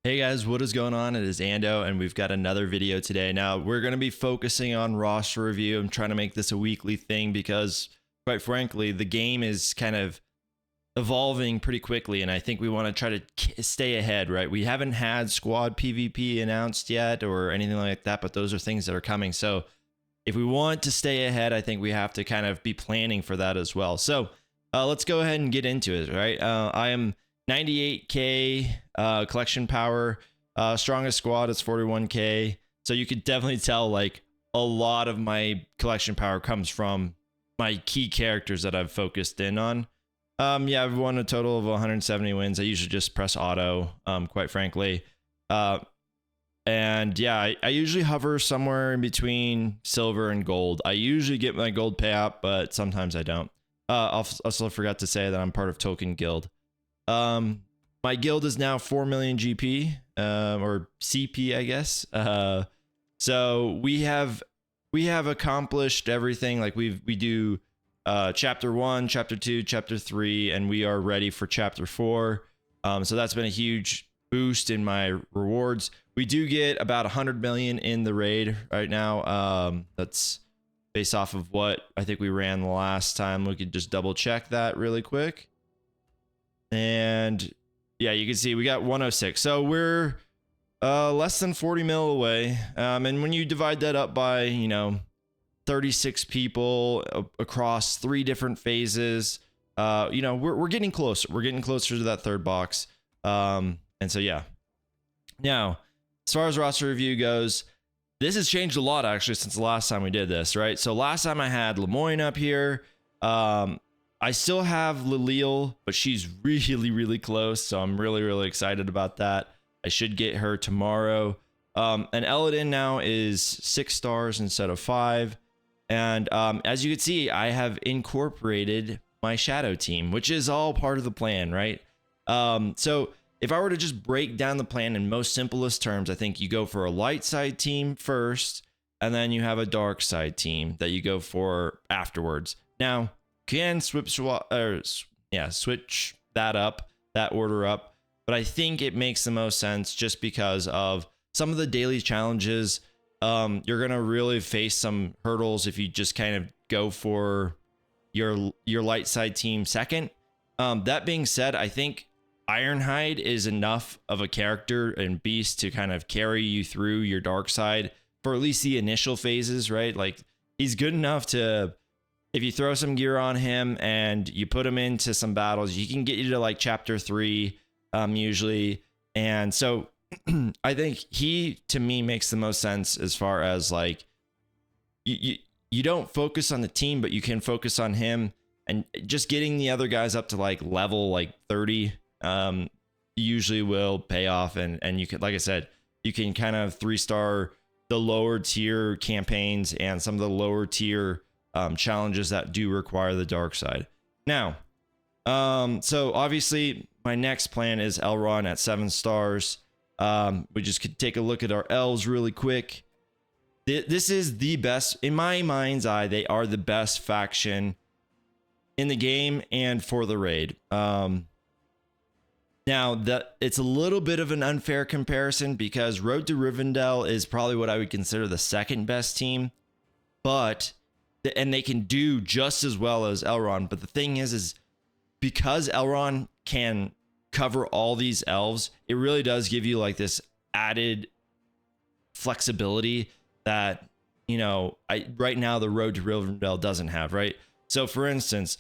Hey guys, what is going on? It is Ando, and we've got another video today. Now, we're going to be focusing on roster review. I'm trying to make this a weekly thing because, quite frankly, the game is kind of evolving pretty quickly, and I think we want to try to stay ahead, right? We haven't had squad PvP announced yet or anything like that, but those are things that are coming. So, if we want to stay ahead, I think we have to kind of be planning for that as well. So, let's go ahead and get into it, right? I am 98k collection power. Strongest squad is 41k. So you could definitely tell like a lot of my collection power comes from my key characters that I've focused in on. Yeah, I've won a total of 170 wins. I usually just press auto, quite frankly. And yeah, I usually hover somewhere in between silver and gold. I usually get my gold payout, but sometimes I don't. I also forgot to say that I'm part of Token Guild. My guild is now 4 million GP, or CP, I guess. So we have accomplished everything. Like we do chapter 1, chapter 2, chapter 3, and we are ready for chapter 4. So that's been a huge boost in my rewards. We do get about 100 million in the raid right now. That's based off of what I think we ran the last time. We could just double check that really quick. And yeah, you can see we got 106. So we're less than 40 mil away. And when you divide that up by, 36 people across 3 different phases, we're getting closer. We're getting closer to that third box. And so, yeah. Now, as far as roster review goes, this has changed a lot actually since the last time we did this, right? So last time I had Lemoyne up here. I still have Lileel, but she's really, really close. So I'm really, really excited about that. I should get her tomorrow. And Eladin now is 6 stars instead of 5. And as you can see, I have incorporated my shadow team, which is all part of the plan, right? So if I were to just break down the plan in most simplest terms, I think you go for a light side team first, and then you have a dark side team that you go for afterwards. Now, can switch that order up, but I think it makes the most sense just because of some of the daily challenges. You're gonna really face some hurdles if you just kind of go for your light side team second. That being said, I think Ironhide is enough of a character and beast to kind of carry you through your dark side for at least the initial phases, right? Like he's good enough to, if you throw some gear on him and you put him into some battles, he can get you to like chapter 3, usually. And so I think he, to me, makes the most sense as far as like, you don't focus on the team, but you can focus on him, and just getting the other guys up to like level like 30, usually will pay off. And you can, like I said, you can kind of 3-star the lower tier campaigns and some of the lower tier challenges that do require the dark side. Now, so obviously my next plan is Elrond at 7 stars. We just could take a look at our elves really quick. This is the best, in my mind's eye, they are the best faction in the game and for the raid. Now that it's a little bit of an unfair comparison because Road to Rivendell is probably what I would consider the second best team, and they can do just as well as Elrond. But the thing is because Elrond can cover all these elves, it really does give you like this added flexibility that, right now the Road to Rivendell doesn't have, right? So for instance,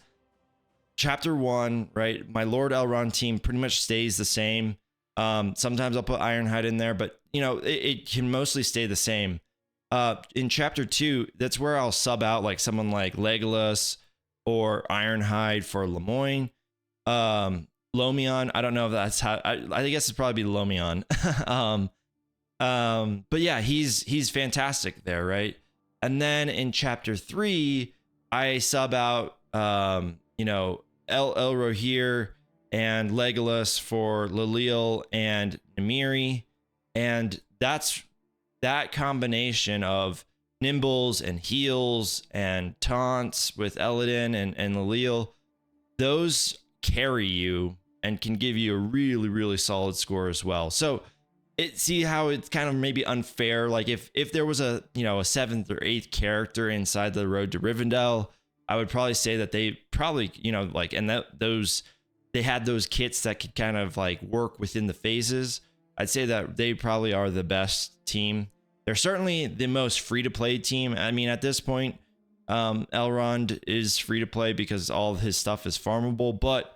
chapter 1, right, my Lord Elrond team pretty much stays the same. Sometimes I'll put Ironhide in there, but it can mostly stay the same. In chapter 2, that's where I'll sub out like someone like Legolas or Ironhide for Lemoyne. Lomion, I don't know if that's how, I guess it'd probably be Lomion. But yeah, he's fantastic there, right? And then in chapter 3, I sub out Elrohir and Legolas for Lileel and Nymeria, and that combination of nimbles and heals and taunts with Eladin and Lileel, those carry you and can give you a really, really solid score as well. So see how it's kind of maybe unfair. Like if there was a, you know, a 7th or 8th character inside the Road to Rivendell, I would probably say that they probably, you know, like, and those, they had those kits that could kind of like work within the phases. I'd say that they probably are the best team. They're certainly the most free to play team. I mean, at this point, Elrond is free to play because all of his stuff is farmable, but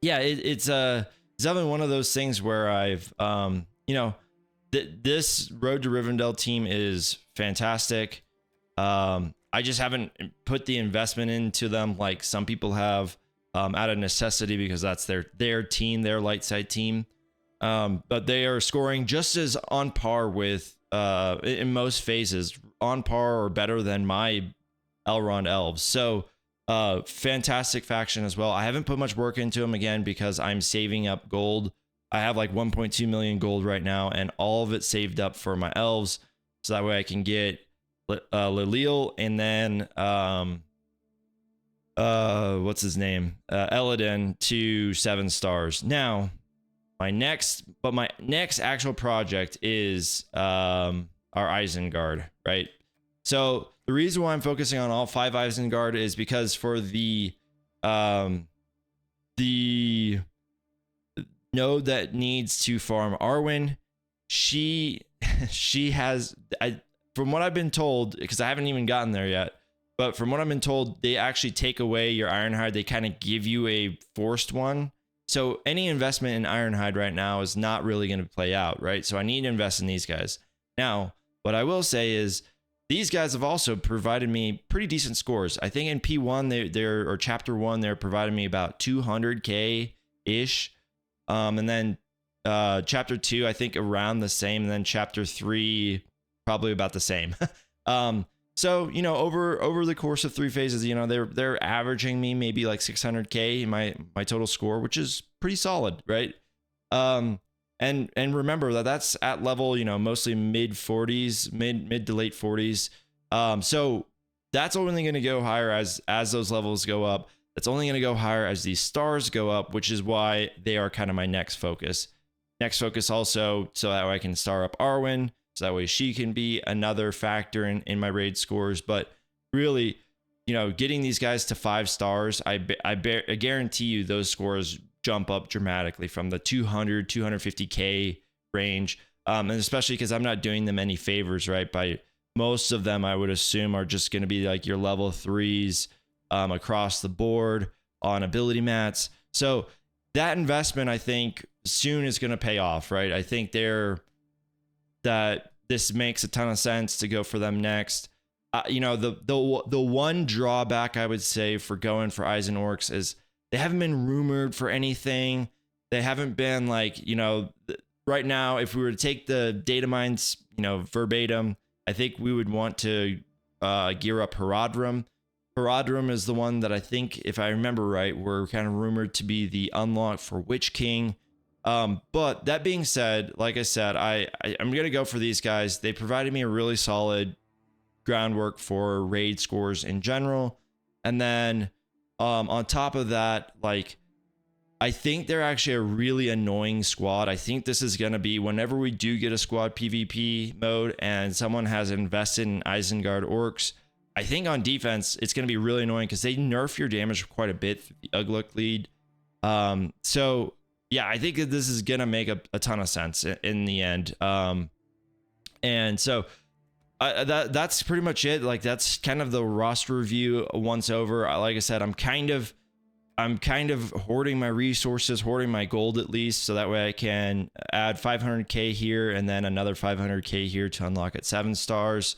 yeah, it's definitely one of those things where I've, you know, this Road to Rivendell team is fantastic. I just haven't put the investment into them like some people have, out of necessity, because that's their team, their light side team. But they are scoring just as on par with, in most phases, on par or better than my Elrond elves. So fantastic faction as well. I haven't put much work into them, again, because I'm saving up gold. I have like 1.2 million gold right now, and all of it saved up for my elves, so that way I can get Liliel, and then what's his name, Elladan to 7 stars. Now my next actual project is our Isengard, right? So the reason why I'm focusing on all 5 Isengard is because for the node that needs to farm Arwen, she has, from what I've been told, because I haven't even gotten there yet, but from what I've been told, they actually take away your Ironhide. They kind of give you a forced one. So any investment in Ironhide right now is not really going to play out, right? So I need to invest in these guys. Now, what I will say is these guys have also provided me pretty decent scores. I think in P1, they're or Chapter 1, they're providing me about 200K-ish. And then Chapter 2, I think around the same. And then Chapter 3, probably about the same. So, you know, over the course of 3 phases, you know, they're averaging me maybe like 600K in my total score, which is pretty solid, right? And remember that that's at level, you know, mostly mid 40s, mid to late 40s. So that's only going to go higher as those levels go up. That's only going to go higher as these stars go up, which is why they are kind of my next focus. Next focus also, so that way I can star up Arwen, so that way she can be another factor in my raid scores. But really, you know, getting these guys to 5 stars, I guarantee you those scores jump up dramatically from the 250K range. And especially because I'm not doing them any favors, right? By most of them, I would assume, are just going to be like your level 3s across the board on ability mats. So that investment, I think, soon is going to pay off, right? I think that this makes a ton of sense to go for them next. You know, the one drawback I would say for going for Eisen Orcs is they haven't been rumored for anything. They haven't been like, you know, right now, if we were to take the data mines, you know, verbatim, I think we would want to gear up Haradrim. Haradrim is the one that I think, if I remember right, we're kind of rumored to be the unlock for Witch King. But that being said, like I said, I'm going to go for these guys. They provided me a really solid groundwork for raid scores in general. And then on top of that, like, I think they're actually a really annoying squad. I think this is going to be whenever we do get a squad PvP mode and someone has invested in Isengard Orcs, I think on defense, it's going to be really annoying because they nerf your damage quite a bit through the Ugluk lead. So yeah, I think that this is going to make a ton of sense in the end. And so that's pretty much it. Like, that's kind of the roster review once over. Like I said, I'm kind of hoarding my resources, hoarding my gold at least, so that way I can add 500K here and then another 500K here to unlock at 7 stars.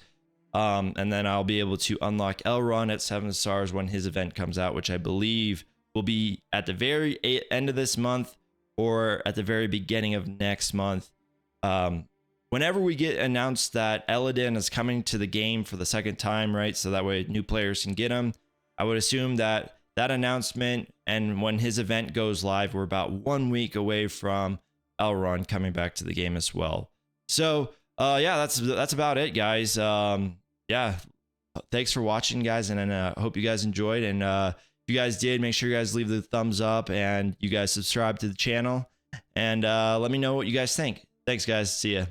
And then I'll be able to unlock Elrond at 7 stars when his event comes out, which I believe will be at the very end of this month or at the very beginning of next month. Whenever we get announced that Elladan is coming to the game for the 2nd time, right? So that way new players can get him. I would assume that announcement and when his event goes live, we're about 1 week away from Elrond coming back to the game as well. So yeah, that's about it, guys. Yeah, thanks for watching, guys, and I hope you guys enjoyed. And if you guys did, make sure you guys leave the thumbs up and you guys subscribe to the channel. And let me know what you guys think. Thanks, guys. See ya.